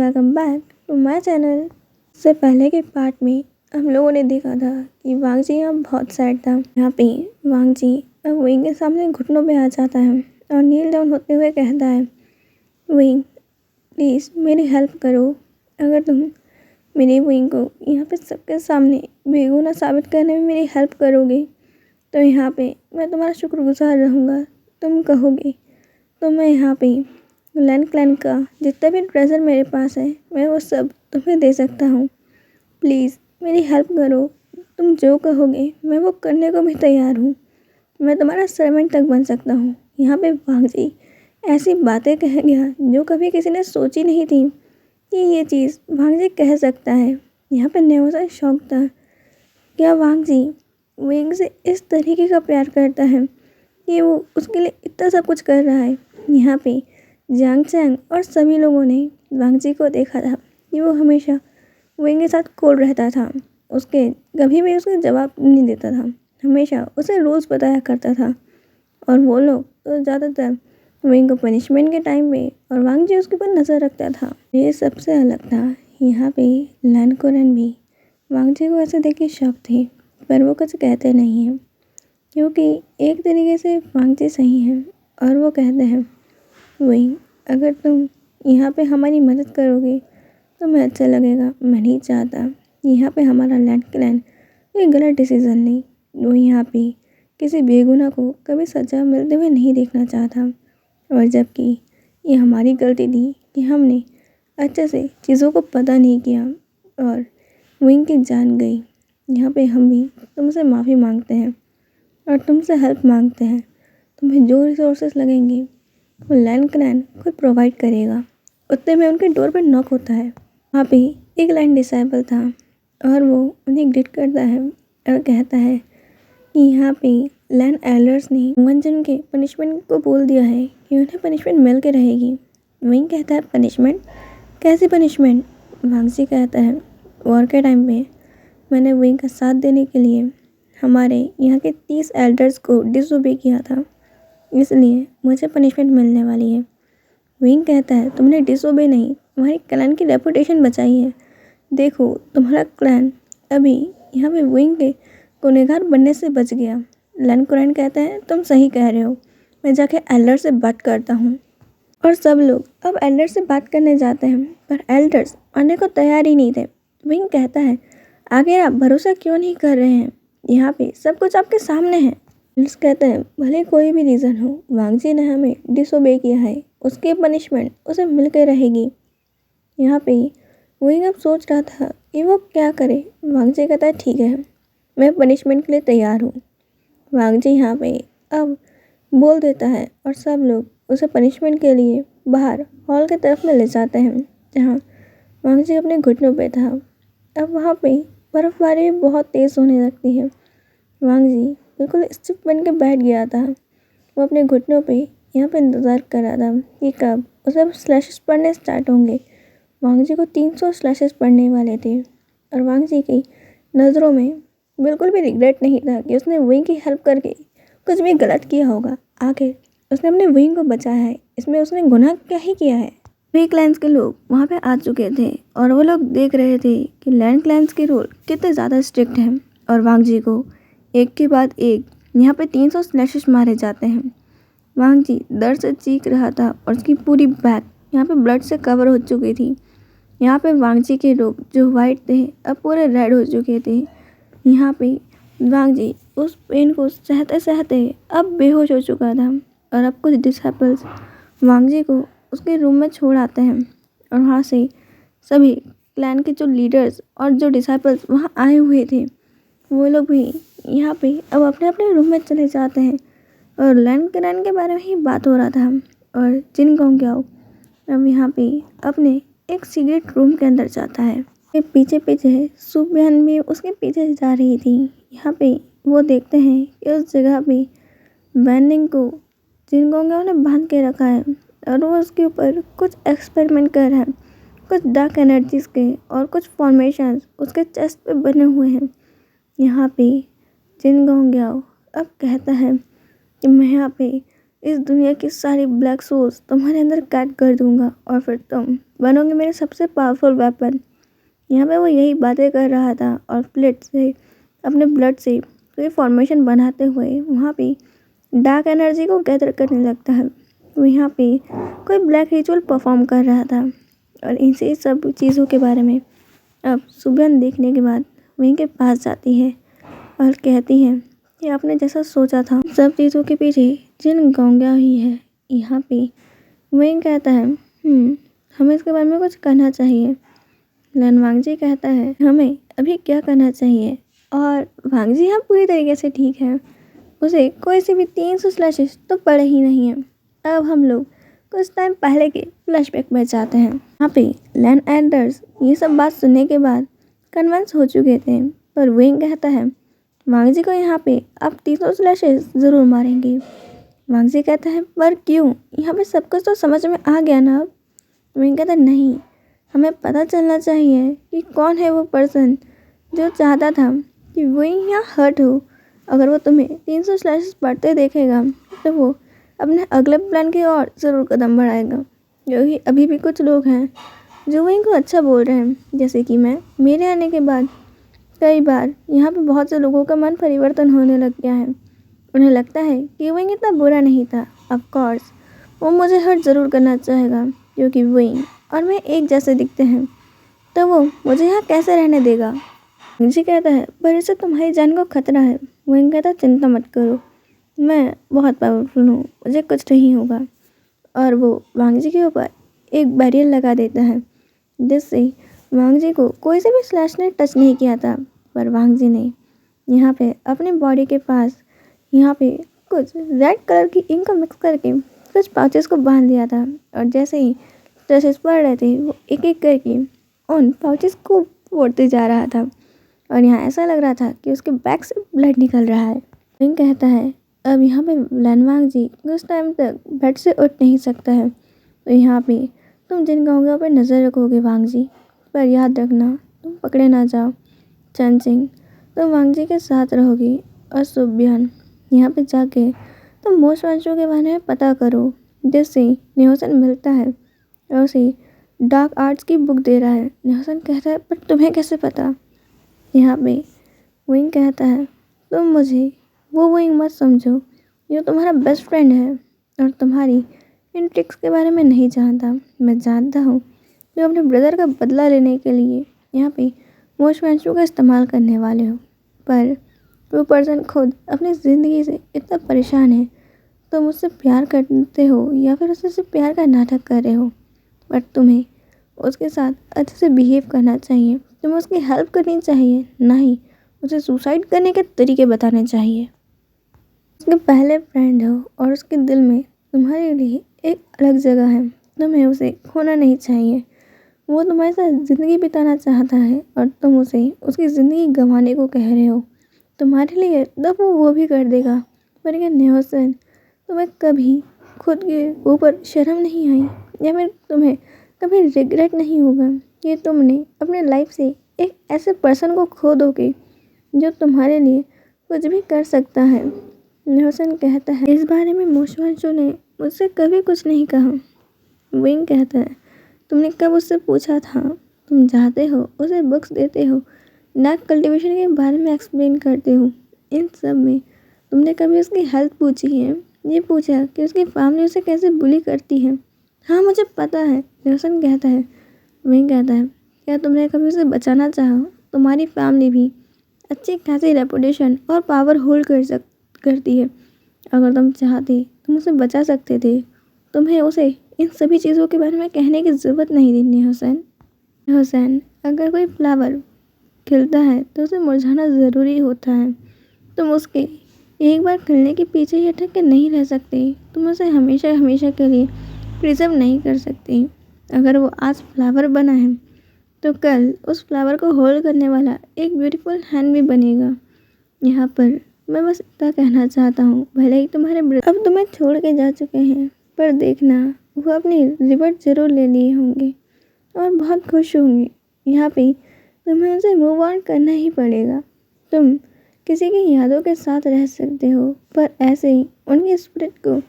Welcome back to my channel. इससे पहले के पार्ट में हम लोगों ने देखा था कि वांग जी यहाँ बहुत सैड था। यहाँ पे वांग जी अब विंग के सामने घुटनों पे आ जाता है और नील डाउन होते हुए कहता है, विंग प्लीज़ मेरी हेल्प करो। अगर तुम मेरी विंग को यहाँ पे सबके सामने बेगुनाह साबित करने में मेरी हेल्प करोगे तो यहाँ पे मैं तुम्हारा शुक्रगुजार रहूँगा। तुम कहोगे तो मैं यहाँ पे लैंड क्लैन का जितना भी ट्रेजर मेरे पास है मैं वो सब तुम्हें दे सकता हूँ। प्लीज़ मेरी हेल्प करो। तुम जो कहोगे मैं वो करने को भी तैयार हूँ। मैं तुम्हारा सर्वेंट तक बन सकता हूँ। यहाँ पे वांग जी ऐसी बातें कह गया जो कभी किसी ने सोची नहीं थी कि ये चीज़ वांग जी कह सकता है। यहाँ पे नेओसा शौक था, क्या वांग जी विंग से इस तरीके का प्यार करता है कि वो उसके लिए इतना सब कुछ कर रहा है। यहाँ पे जांग चैंग और सभी लोगों ने वांग जी को देखा था कि वो हमेशा विंग के साथ कोल रहता था। उसके कभी भी उसका जवाब नहीं देता था, हमेशा उसे रूल्स बताया करता था और वो लोग तो ज़्यादातर विंग को पनिशमेंट के टाइम पे और वांग जी उसके ऊपर नज़र रखता था। ये सबसे अलग था। यहाँ पे लैंड कोरन भी वांग जी को ऐसे देख के शौक थे, पर वो कुछ कहते नहीं हैं क्योंकि एक तरीके से वांग जी सही हैं और वो कहते हैं, विंग अगर तुम यहाँ पे हमारी मदद करोगे तो मैं अच्छा लगेगा। मैं नहीं चाहता यहाँ पे हमारा लैंड क्लैन कोई गलत डिसीज़न नहीं। वो यहाँ पे किसी बेगुनाह को कभी सजा मिलते हुए नहीं देखना चाहता और जबकि ये हमारी गलती थी कि हमने अच्छे से चीज़ों को पता नहीं किया और विंग की जान गई। यहाँ पे हम भी तुमसे माफ़ी मांगते हैं और तुमसे हेल्प मांगते हैं। तुम्हें जो रिसोर्सेज लगेंगे वो लैंड क्लैन खुद प्रोवाइड करेगा। उतने में उनके डोर पर नॉक होता है। वहाँ पे एक लैंड डिसाइबल था और वो उन्हें ग्रीट करता है और कहता है कि यहाँ पे लैंड एल्डर्स ने वंजन के पनिशमेंट को बोल दिया है कि उन्हें पनिशमेंट मिल के रहेगी। विंग कहता है, पनिशमेंट? कैसी पनिशमेंट? वांग जी कहता है, वॉर के टाइम पे मैंने विंग का साथ देने के लिए हमारे यहाँ के 30 एल्डर्स को डिसओबे किया था, इसलिए मुझे पनिशमेंट मिलने वाली है। विंग कहता है, तुमने डिसओबे नहीं, तुम्हारी क्लैन की रेपुटेशन बचाई है। देखो तुम्हारा क्लैन अभी यहाँ पे विंग के गुनहगार बनने से बच गया। लैंड क्लैन कहता है, तुम सही कह रहे हो, मैं जाके एल्डर से बात करता हूँ। और सब लोग अब एल्डर से बात करने जाते हैं पर एल्डर्स आने को तैयार ही नहीं थे। विंग कहता है, आखिर आप भरोसा क्यों नहीं कर रहे हैं? यहाँ पे सब कुछ आपके सामने है। एल्डर्स कहते हैं, भले कोई भी रीज़न हो, वांग जी ने हमें डिसोबे किया है, उसकी पनिशमेंट उसे मिल के रहेगी। यहाँ पे विंग अब सोच रहा था कि वो क्या करे। वांग जी कहता है, ठीक है, मैं पनिशमेंट के लिए तैयार हूँ। वांग जी यहाँ पे अब बोल देता है और सब लोग उसे पनिशमेंट के लिए बाहर हॉल की तरफ में ले जाते हैं जहाँ वांग जी अपने घुटनों पे था। अब वहाँ पे बर्फ़बारी भी बहुत तेज़ होने लगती है। वांग जी बिल्कुल स्टिफ बन के बैठ गया था। वो अपने घुटनों पे यहाँ पे इंतज़ार कर रहा था कि कब उसे स्लैशेस पड़ने स्टार्ट होंगे। वांग जी को 300 स्लैशेस पड़ने वाले थे और वांग जी की नज़रों में बिल्कुल भी रिग्रेट नहीं था कि उसने विंग की हेल्प करके कुछ भी गलत किया होगा। आखिर उसने अपने विंग को बचाया है, इसमें उसने गुनाह क्या ही किया है। वे क्लैंस के लोग वहाँ पे आ चुके थे और वो लोग देख रहे थे कि लैंड क्लैंस के रूल कितने ज़्यादा स्ट्रिक्ट हैं और वांग जी को एक के बाद एक यहाँ पे 300 स्लैशेस मारे जाते हैं। वांग जी दर्द से चीख रहा था और उसकी पूरी बैक यहाँ पे ब्लड से कवर हो चुकी थी। यहाँ पे वांग जी के लोग जो वाइट थे अब पूरे रेड हो चुके थे। यहाँ पे वांग जी उस पेन को सहते सहते अब बेहोश हो चुका था और अब कुछ डिसाइपल्स वांग जी को उसके रूम में छोड़ आते हैं और वहाँ से सभी क्लैन के जो लीडर्स और जो डिसाइपल्स वहाँ आए हुए थे वो लोग भी यहाँ पे अब अपने अपने रूम में चले जाते हैं और लैंड क्लैन के बारे में ही बात हो रहा था। और जिन गोंग्याओ अब यहाँ पे अपने एक सीक्रेट रूम के अंदर जाता है। ये पीछे पीछे सुबयान भी उसके पीछे जा रही थी। यहाँ पे वो देखते हैं कि उस जगह पे बैनिंग को जिन गोंग्याओ ने बांध के रखा है और वो उसके ऊपर कुछ एक्सपेरिमेंट कर रहा है। कुछ डार्क एनर्जीज के और कुछ फॉर्मेशंस उसके चेस्ट पे बने हुए हैं। यहाँ पे जिन गोंग्याओ अब कहता है कि मैं यहाँ पे इस दुनिया की सारी ब्लैक सोल्स तुम्हारे अंदर कैद कर दूंगा और फिर तुम बनोगे मेरे सबसे पावरफुल वेपन। यहाँ पे वो यही बातें कर रहा था और प्लेट से अपने ब्लड से कोई फॉर्मेशन बनाते हुए वहाँ पे डार्क एनर्जी को गैदर करने लगता है। वो यहाँ पे कोई ब्लैक रिचुअल परफॉर्म कर रहा था और इनसे सब चीज़ों के बारे में अब सुबह देखने के बाद वहीं के पास जाती है और कहती है कि आपने जैसा सोचा था सब चीज़ों के पीछे जिन गंगा ही है। यहाँ पे वहीं कहता है हमें इसके बारे में कुछ करना चाहिए। लन वांगजी कहता है हमें अभी क्या करना चाहिए और वांगजी यहाँ पूरी तरीके से ठीक है। उसे कोई से भी 300 स्लैशेस तो पड़े ही नहीं है। अब हम लोग कुछ टाइम पहले के फ्लैशबैक में जाते हैं। यहाँ पे लैन एंडर्स ये सब बात सुनने के बाद कन्विंस हो चुके थे, पर विंग कहता है वांगजी को यहाँ पे आप 300 स्लैशेस ज़रूर मारेंगे। वांगजी कहता है पर क्यों, यहाँ पे सब कुछ तो समझ में आ गया ना। अब विंग कहता है नहीं, हमें पता चलना चाहिए कि कौन है वो पर्सन जो चाहता था कि विंग यहाँ हर्ट हो। अगर वो तुम्हें 300 स्लैशेस पढ़ते देखेगा तो वो अपने अगले प्लान की ओर ज़रूर कदम बढ़ाएगा। क्योंकि अभी भी कुछ लोग हैं जो विंग को अच्छा बोल रहे हैं, जैसे कि मैं। मेरे आने के बाद कई बार यहाँ पे बहुत से लोगों का मन परिवर्तन होने लग गया है। उन्हें लगता है कि विंग इतना बुरा नहीं था। ऑफ कोर्स वो मुझे हर्ट ज़रूर करना चाहेगा क्योंकि विंग और मैं एक जैसे दिखते हैं, तो वो मुझे यहाँ कैसे रहने देगा। जी कहता है पर इससे तुम्हारी जान को खतरा है। विंग कहता है चिंता मत करो, मैं बहुत पावरफुल हूँ, मुझे कुछ नहीं होगा। और वो वांगजी के ऊपर एक बैरियर लगा देता है जिससे वांगजी को कोई से भी स्लैश ने टच नहीं किया था। पर वांगजी ने यहाँ पे अपनी बॉडी के पास यहाँ पे कुछ रेड कलर की इंक को मिक्स करके कुछ पाउचेस को बांध दिया था और जैसे ही स्लैशेस पड़ रहे थे वो एक एक करके उन पाउचेस को फोड़ते जा रहा था और यहाँ ऐसा लग रहा था कि उसके बैक से ब्लड निकल रहा है। विंग कहता है अब यहाँ पे लैन वांगजी कुछ टाइम तक बेड से उठ नहीं सकता है, तो यहाँ पे तुम जिन गाँवों पर नज़र रखोगे वांगजी, पर याद रखना तुम पकड़े ना जाओ। चनचिंग तुम वांगजी के साथ रहोगी और सुबियन यहाँ पे जाके तुम मोस्ट वांचो के बारे में पता करो, जिससे न्योसन मिलता है और उसे डार्क आर्ट्स की बुक दे रहा है। न्योसन कहता है पर तुम्हें कैसे पता। यहाँ पे विंग कहता है तुम मुझे वो विंग मत समझो जो तुम्हारा बेस्ट फ्रेंड है और तुम्हारी इन ट्रिक्स के बारे में नहीं जानता। मैं जानता हूँ जो अपने ब्रदर का बदला लेने के लिए यहाँ पे मोस्ट वांचो का इस्तेमाल करने वाले हो, पर वो पर्सन खुद अपनी ज़िंदगी से इतना परेशान है। तुम उससे प्यार करते हो या फिर उससे प्यार का नाटक कर रहे हो, पर तुम्हें उसके साथ अच्छे से बिहेव करना चाहिए। तुम्हें उसकी हेल्प करनी चाहिए, ना ही उसे सुसाइड करने के तरीके बताने चाहिए। उसके पहले फ्रेंड हो और उसके दिल में तुम्हारे लिए एक अलग जगह है। तुम्हें उसे खोना नहीं चाहिए। वो तुम्हारे साथ ज़िंदगी बिताना चाहता है और तुम उसे उसकी ज़िंदगी गंवाने को कह रहे हो। तुम्हारे लिए तब वो भी कर देगा। पर क्या न्योसन, तुम्हें कभी खुद के ऊपर शर्म नहीं आई या फिर तुम्हें कभी रिग्रेट नहीं होगा कि तुमने अपने लाइफ से एक ऐसे पर्सन को खो दोगे जो तुम्हारे लिए कुछ भी कर सकता है। न्योसन कहता है इस बारे में मोस्ट वांचो ने मुझसे कभी कुछ नहीं कहा। विंग कहता है तुमने कब उससे पूछा था। तुम जाते हो उसे बुक्स देते हो, डार्क कल्टीवेशन के बारे में एक्सप्लेन करते हो, इन सब में तुमने कभी उसकी हेल्प पूछी है, ये पूछा कि उसकी फैमिली उसे कैसे बुली करती है। हाँ मुझे पता है, न्योसन कहता है। विंग कहता है क्या तुमने कभी उसे बचाना चाहा। तुम्हारी फैमिली भी अच्छी खासी रेपुटेशन और पावर होल्ड करती है। अगर तुम चाहते तुम उसे बचा सकते थे। तुम्हें उसे इन सभी चीज़ों के बारे में कहने की ज़रूरत नहीं थी न्योसन। न्योसन अगर कोई फ्लावर खिलता है तो उसे मुरझाना ज़रूरी होता है। तुम उसके एक बार खिलने के पीछे ही अटक के नहीं रह सकते। तुम उसे हमेशा हमेशा के लिए प्रिजर्व नहीं कर सकते। अगर वो आज फ्लावर बना है तो कल उस फ्लावर को होल्ड करने वाला एक ब्यूटीफुल हैंड भी बनेगा। यहाँ पर मैं बस इतना कहना चाहता हूँ, भले ही तुम्हारे अब तुम्हें छोड़ के जा चुके हैं, पर देखना वो अपनी रिवर्ट ज़रूर ले लिए होंगे और बहुत खुश होंगे। यहाँ पे तुम्हें उनसे मूव ऑन करना ही पड़ेगा। तुम किसी की यादों के साथ रह सकते हो, पर ऐसे ही उनके स्पिरिट को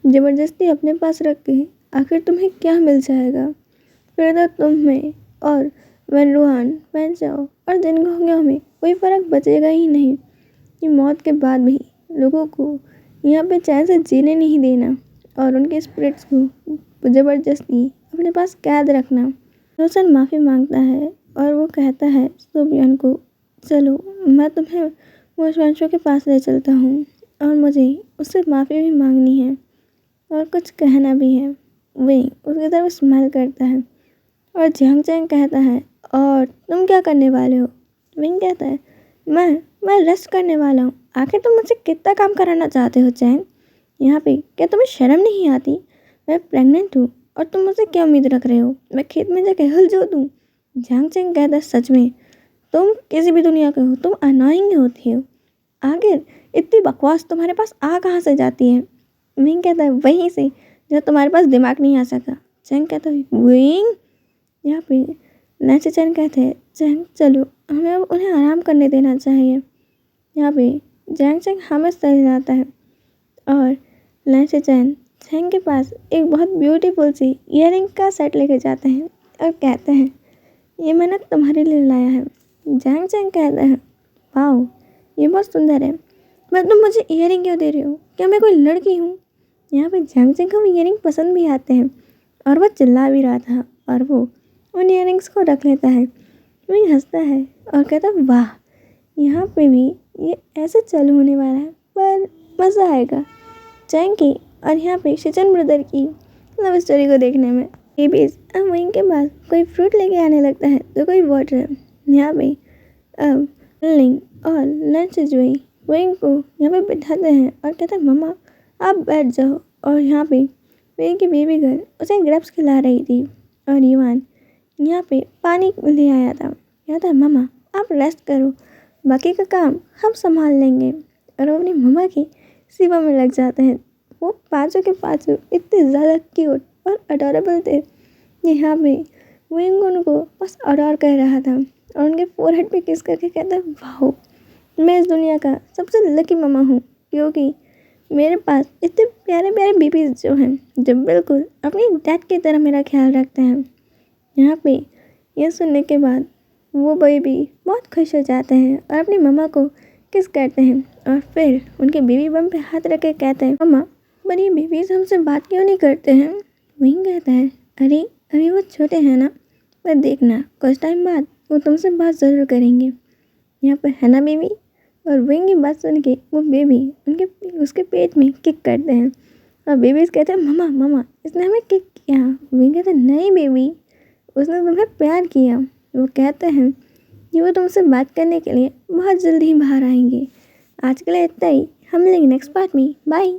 ज़बरदस्ती अपने पास रख के आखिर तुम्हें क्या मिल जाएगा? फिर तो तुम्हें और मैं रूहान बन जाओ और जिंदगियों में कोई फ़र्क बचेगा ही नहीं कि मौत के बाद भी लोगों को यहाँ पे चैन से जीने नहीं देना और उनके स्पिरिट्स को ज़बरदस्ती अपने पास कैद रखना। रोशन माफ़ी मांगता है और वो कहता है सोबियन को, चलो मैं तुम्हें वंशवंशों के पास ले चलता हूँ और मुझे उससे माफ़ी भी मांगनी है और कुछ कहना भी है। विंग उसकी तरफ स्माइल करता है और जियांग चैंग कहता है, और तुम क्या करने वाले हो? विंग कहता है, मैं रेस्ट करने वाला हूँ। आखिर तुम मुझसे कितना काम कराना चाहते हो चैंग? यहाँ पे क्या तुम्हें शर्म नहीं आती? मैं प्रेग्नेंट हूँ और तुम मुझसे क्या उम्मीद रख रहे हो? मैं खेत में जाके हल जोत दूँ? जियांग चैंग कहता है, सच में तुम किसी भी दुनिया के हो, तुम अनोइंग होती हो। आखिर इतनी बकवास तुम्हारे पास आ कहाँ से जाती है? विंग कहता है, वहीं से जब तुम्हारे पास दिमाग नहीं आ सका। चैंग कहता है, विंग। यहाँ पे लैंसी चैन कहते हैं, चैंग चलो हमें अब उन्हें आराम करने देना चाहिए। यहाँ पे जियांग चैंग हमें सही जाता है और लैंसी चैन चैंग के पास एक बहुत ब्यूटीफुल सी ईयरिंग का सेट लेके जाते हैं और कहते हैं, ये मैंने तुम्हारे लिए लाया है। जियांग चैंग कहता है, वाओ ये बहुत सुंदर है, पर तुम मुझे ईयरिंग क्यों दे रहे हो? क्या मैं कोई लड़की हूँ? यहाँ पे जियांग चैंग को ईयरिंग पसंद भी आते हैं और वह चिल्ला भी रहा था और वो उन ईयरिंग्स को रख लेता है। वही हंसता है और कहता है, वाह यहाँ पे भी ये ऐसे चालू होने वाला है, पर मज़ा आएगा चैंग की और यहाँ पे शिचन ब्रदर की लव स्टोरी को देखने में। बेबीज अब वहीं के बाद कोई फ्रूट लेके आने लगता है तो कोई वाटर। यहाँ पे अब लिंग और लंच जोई विंग को यहाँ पे बिठाते हैं और कहते हैं, मम्मा आप बैठ जाओ। और यहाँ पे विंग की बेबी गर्ल उसे ग्रेप्स खिला रही थी और युवान यहाँ पे पानी ले आया था। कहता है, मम्मा आप रेस्ट करो, बाकी का काम हम संभाल लेंगे। और वो अपनी मम्मा की सेवा में लग जाते हैं। वो पाँचों के पाँचों इतने ज़्यादा क्यूट और अडोरेबल थे। यहाँ पे विंग उनको बस अडोर कर रहा था और उनके फोरहेड पे किस करके कहता है, वाह मैं इस दुनिया का सबसे लकी मम्मा हूँ, क्योंकि मेरे पास इतने प्यारे प्यारे बेबीज जो हैं जो बिल्कुल अपनी डैड की तरह मेरा ख्याल रखते हैं। यहाँ पे ये सुनने के बाद वो बेबी बहुत खुश हो जाते हैं और अपनी मम्मा को किस करते हैं और फिर उनके बेबी बम पे हाथ रख के कहते हैं, मम्मा पर ये बेबीज हमसे बात क्यों नहीं करते हैं? विंग कहता है, अरे अभी वो छोटे हैं ना, पर देखना कुछ टाइम बाद वो तुमसे बात ज़रूर करेंगे। यहाँ पर है ना बेबी। और विंग की बात सुन के वो बेबी उसके पेट में किक करते हैं और बेबीज कहते हैं, मम्मा मम्मा इसने हमें किक किया। विंग कहते हैं, नहीं बेबी उसने तुम्हें प्यार किया। वो कहते हैं कि वो तुमसे बात करने के लिए बहुत जल्दी ही बाहर आएंगे। आज के लिए इतना ही, हम मिलेंगे नेक्स्ट पार्ट में। बाय।